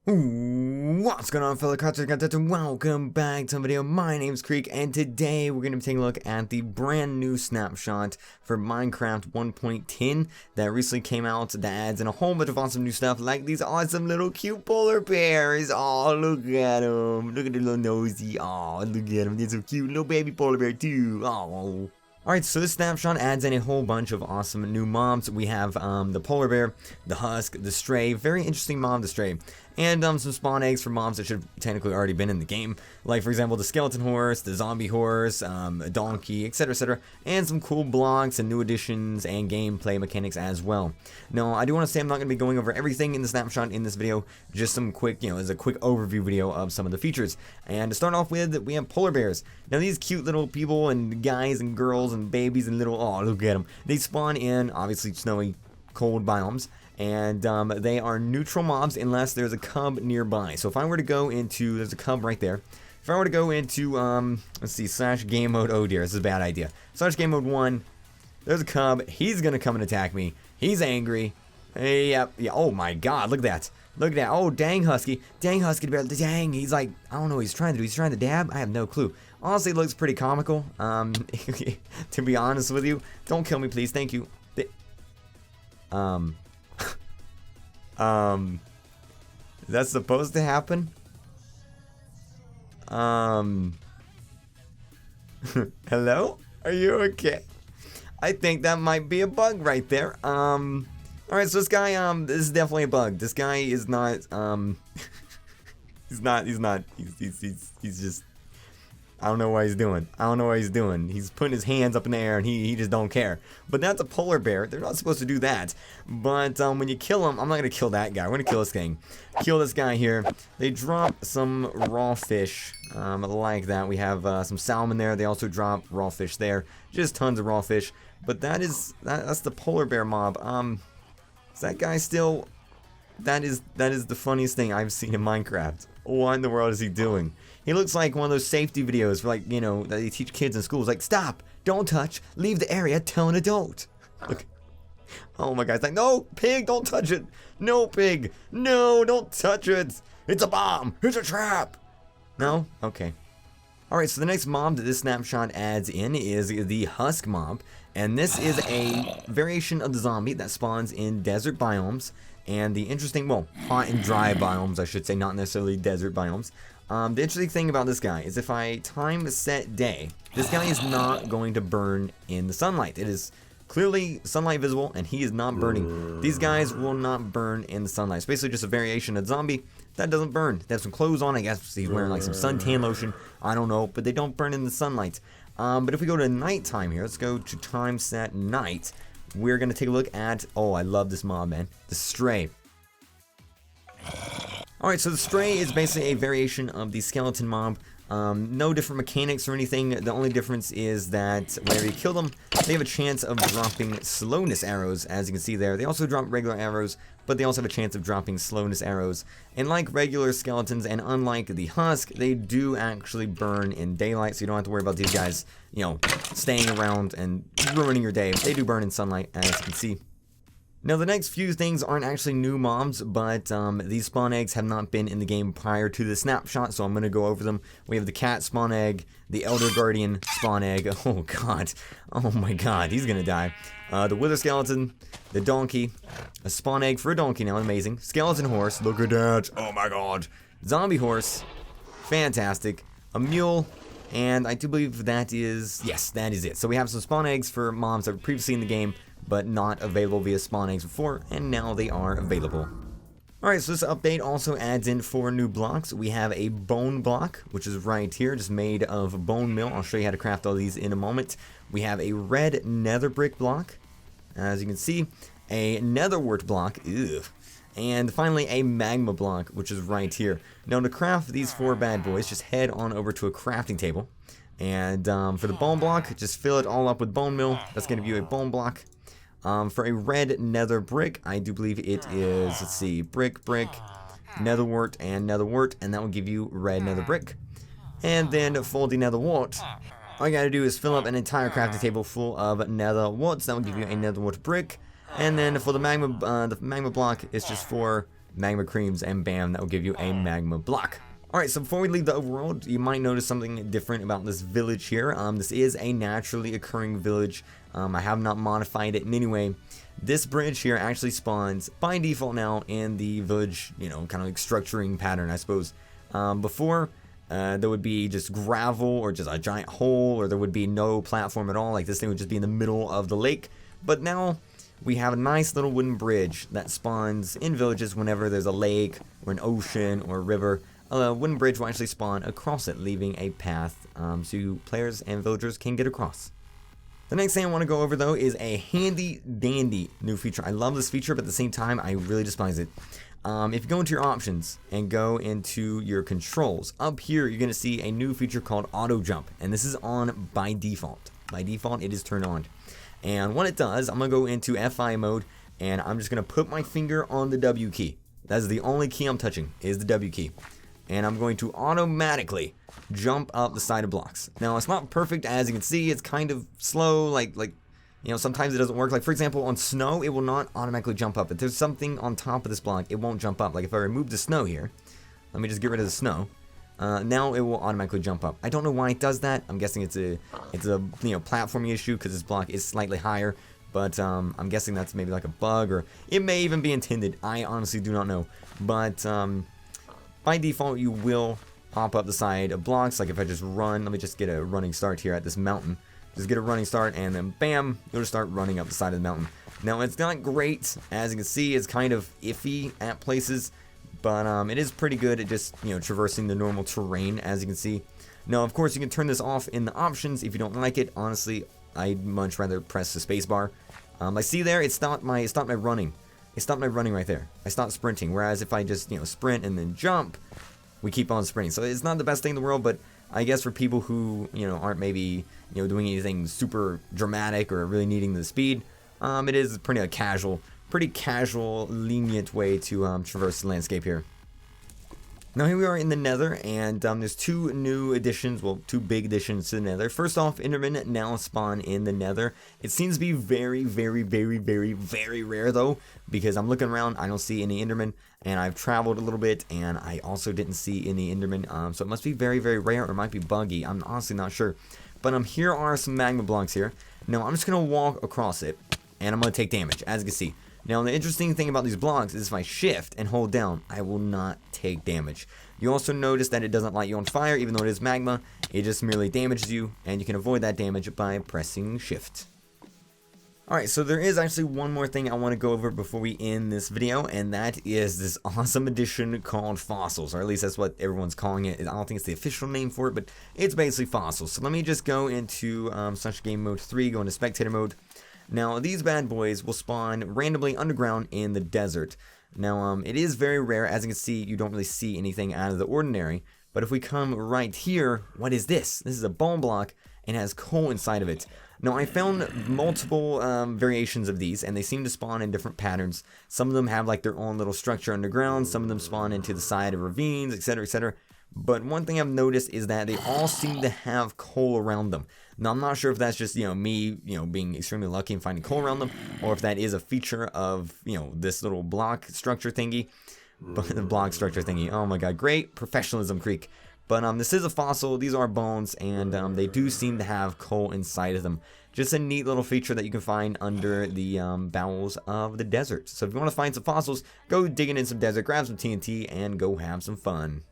What's going on, fellow crafters? Welcome back to the video. My name's Kreek, and today we're going to be taking a look at the brand new snapshot for Minecraft 1.10 that recently came out that adds in a whole bunch of awesome new stuff, like these awesome little cute polar bears. Oh, look at them. Look at the little nosy. Oh, look at them. They're so cute. Little baby polar bear, too. Oh. Alright, so this snapshot adds in a whole bunch of awesome new mobs. We have the polar bear, the husk, the stray, very interesting mob, the stray, and some spawn eggs for mobs that should have technically already been in the game. Like, for example, the skeleton horse, the zombie horse, a donkey, etc., and some cool blocks and new additions and gameplay mechanics as well. Now, I do want to say I'm not going to be going over everything in the snapshot in this video, just some quick, as a quick overview video of some of the features. And to start off with, we have polar bears. Now, these cute little people and guys and girls and babies and little, oh, look at them. They spawn in, obviously, snowy, cold biomes. And they are neutral mobs unless there's a cub nearby. So if I were to go into, there's a cub right there. If I were to go into, let's see, slash game mode, oh dear, this is a bad idea. Slash game mode 1, there's a cub, he's going to come and attack me. He's angry. Yeah, oh my god, look at that. Look at that, oh dang husky bear, dang, he's like, I don't know what he's trying to do. He's trying to dab? I have no clue. Honestly, it looks pretty comical, to be honest with you. Don't kill me, please, thank you. That's supposed to happen? Hello? Are you okay? I think that might be a bug right there. Alright, so this guy, this is definitely a bug. This guy is not, he's just, I don't know what he's doing. He's putting his hands up in the air and he just don't care. But that's a polar bear. They're not supposed to do that. But when you kill him, I'm not going to kill that guy. We're going to kill this thing. Kill this guy here. They drop some raw fish like that. We have some salmon there. They also drop raw fish there. Just tons of raw fish. But that's the polar bear mob. Is that guy still... That is the funniest thing I've seen in Minecraft. What in the world is he doing? He looks like one of those safety videos, like, that they teach kids in schools. Like, stop, don't touch, leave the area, tell an adult. Look. Oh my god, it's like, no, pig, don't touch it. No, pig, no, don't touch it. It's a bomb, it's a trap. No? Okay. Alright, so the next mob that this snapshot adds in is the husk mob. And this is a variation of the zombie that spawns in desert biomes. And the interesting, well, hot and dry biomes, I should say, not necessarily desert biomes. The interesting thing about this guy is if I time set day, this guy is not going to burn in the sunlight. It is clearly sunlight visible, and he is not burning. These guys will not burn in the sunlight. It's basically just a variation of zombie that doesn't burn. They have some clothes on, I guess he's wearing like some suntan lotion, I don't know, but they don't burn in the sunlight. But if we go to nighttime here, let's go to time set night. We're going to take a look at, oh, I love this mob, man, the stray. Alright, so the stray is basically a variation of the skeleton mob. No different mechanics or anything. The only difference is that whenever you kill them, they have a chance of dropping slowness arrows, as you can see there. They also drop regular arrows, but they also have a chance of dropping slowness arrows. And like regular skeletons, and unlike the husk, they do actually burn in daylight, so you don't have to worry about these guys, staying around and ruining your day. They do burn in sunlight, as you can see. Now, the next few things aren't actually new mobs, but these spawn eggs have not been in the game prior to the snapshot, so I'm going to go over them. We have the cat spawn egg, the elder guardian spawn egg, oh god, oh my god, he's going to die. The wither skeleton, the donkey, a spawn egg for a donkey now, amazing. Skeleton horse, look at that, oh my god. Zombie horse, fantastic. A mule, and I do believe that is, yes, that is it. So we have some spawn eggs for mobs that were previously in the game, but not available via spawn eggs before, and now they are available. Alright, so this update also adds in 4 new blocks. We have a bone block, which is right here, just made of bone meal. I'll show you how to craft all these in a moment. We have a red nether brick block, as you can see, a netherwort block, ugh, and finally a magma block, which is right here. Now to craft these 4 bad boys, just head on over to a crafting table, and for the bone block, just fill it all up with bone meal. That's going to give you a bone block. For a red nether brick, I do believe it is, let's see, brick, netherwort, and that will give you red nether brick. And then for the netherwort, all you gotta do is fill up an entire crafting table full of netherworts. That will give you a netherwort brick. And then for the magma block, it's just 4 magma creams, and bam, that will give you a magma block. Alright, so before we leave the overworld, you might notice something different about this village here. This is a naturally occurring village. I have not modified it in any way. This bridge here actually spawns by default now in the village, you know, kind of like structuring pattern, I suppose. Before, there would be just gravel or just a giant hole, or there would be no platform at all. Like this thing would just be in the middle of the lake. But now we have a nice little wooden bridge that spawns in villages whenever there's a lake or an ocean or a river. A wooden bridge will actually spawn across it, leaving a path so players and villagers can get across. The next thing I want to go over though is a handy dandy new feature. I love this feature, but at the same time I really despise it. If you go into your options and go into your controls, up here you're going to see a new feature called auto jump, and this is on by default. By default it is turned on. And what it does, I'm going to go into FI mode and I'm just going to put my finger on the W key. That's the only key I'm touching, is the W key. And I'm going to automatically jump up the side of blocks. Now it's not perfect, as you can see. It's kind of slow, like you know, sometimes it doesn't work. Like for example, on snow, it will not automatically jump up. If there's something on top of this block, it won't jump up. Like if I remove the snow here, let me just get rid of the snow. Now it will automatically jump up. I don't know why it does that. I'm guessing it's a you know, platforming issue because this block is slightly higher. But I'm guessing that's maybe like a bug, or it may even be intended. I honestly do not know. But by default, you will pop up the side of blocks. Like if I just run, let me just get a running start here at this mountain. Just get a running start, and then bam, you'll just start running up the side of the mountain. Now it's not great, as you can see. It's kind of iffy at places, but it is pretty good at just, you know, traversing the normal terrain, as you can see. Now, of course, you can turn this off in the options if you don't like it. Honestly, I'd much rather press the spacebar. I see there, it stopped my running. It stopped my running right there. I stopped sprinting. Whereas if I just, you know, sprint and then jump, we keep on sprinting. So it's not the best thing in the world, but I guess for people who, you know, aren't maybe, you know, doing anything super dramatic or really needing the speed, it is pretty casual, lenient way to traverse the landscape here. Now here we are in the Nether, and there's two new additions, well, two big additions to the Nether. First off, Endermen now spawn in the Nether. It seems to be very, very, very, very, very rare though, because I'm looking around, I don't see any Endermen, and I've traveled a little bit, and I also didn't see any Endermen, so it must be very, very rare, or it might be buggy. I'm honestly not sure. But here are some magma blocks here. Now I'm just going to walk across it, and I'm going to take damage, as you can see. Now, the interesting thing about these blocks is if I shift and hold down, I will not take damage. You also notice that it doesn't light you on fire, even though it is magma. It just merely damages you, and you can avoid that damage by pressing shift. Alright, so there is actually one more thing I want to go over before we end this video, and that is this awesome addition called fossils, or at least that's what everyone's calling it. I don't think it's the official name for it, but it's basically fossils. So let me just go into Slash Game Mode 3, go into Spectator Mode. Now, these bad boys will spawn randomly underground in the desert. Now, it is very rare. As you can see, you don't really see anything out of the ordinary. But if we come right here, what is this? This is a bone block and has coal inside of it. Now, I found multiple variations of these, and they seem to spawn in different patterns. Some of them have like their own little structure underground. Some of them spawn into the side of ravines, etc., etc. But one thing I've noticed is that they all seem to have coal around them. Now, I'm not sure if that's just, you know, me, you know, being extremely lucky and finding coal around them, or if that is a feature of, you know, this little block structure thingy. But the block structure thingy, oh my god, great professionalism, Kreek. But this is a fossil, these are bones, and they do seem to have coal inside of them. Just a neat little feature that you can find under the bowels of the desert. So if you want to find some fossils, go digging in some desert, grab some TNT, and go have some fun.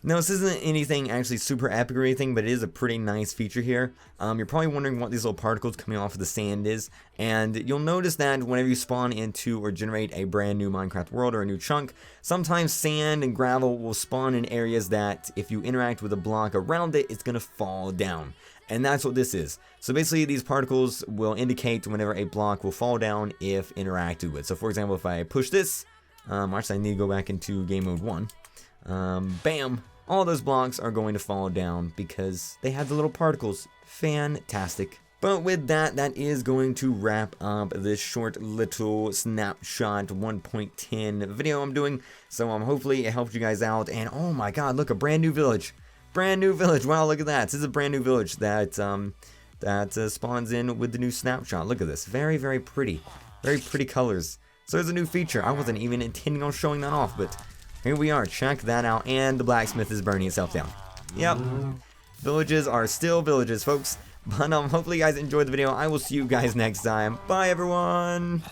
Now, this isn't anything actually super epic or anything, but it is a pretty nice feature here. You're probably wondering what these little particles coming off of the sand is, and you'll notice that whenever you spawn into or generate a brand new Minecraft world or a new chunk, sometimes sand and gravel will spawn in areas that if you interact with a block around it, it's going to fall down. And that's what this is. So basically, these particles will indicate whenever a block will fall down if interacted with. So for example, if I push this, actually I need to go back into game mode 1. Bam! All those blocks are going to fall down because they have the little particles. Fantastic. But with that, that is going to wrap up this short little snapshot 1.10 video I'm doing. So hopefully it helped you guys out. And oh my god, look, a brand new village. Brand new village. Wow, look at that. This is a brand new village that spawns in with the new snapshot. Look at this. Very, very pretty. Very pretty colors. So there's a new feature. I wasn't even intending on showing that off, but here we are. Check that out. And the blacksmith is burning itself down. Yep. Villages are still villages, folks. But hopefully you guys enjoyed the video. I will see you guys next time. Bye, everyone.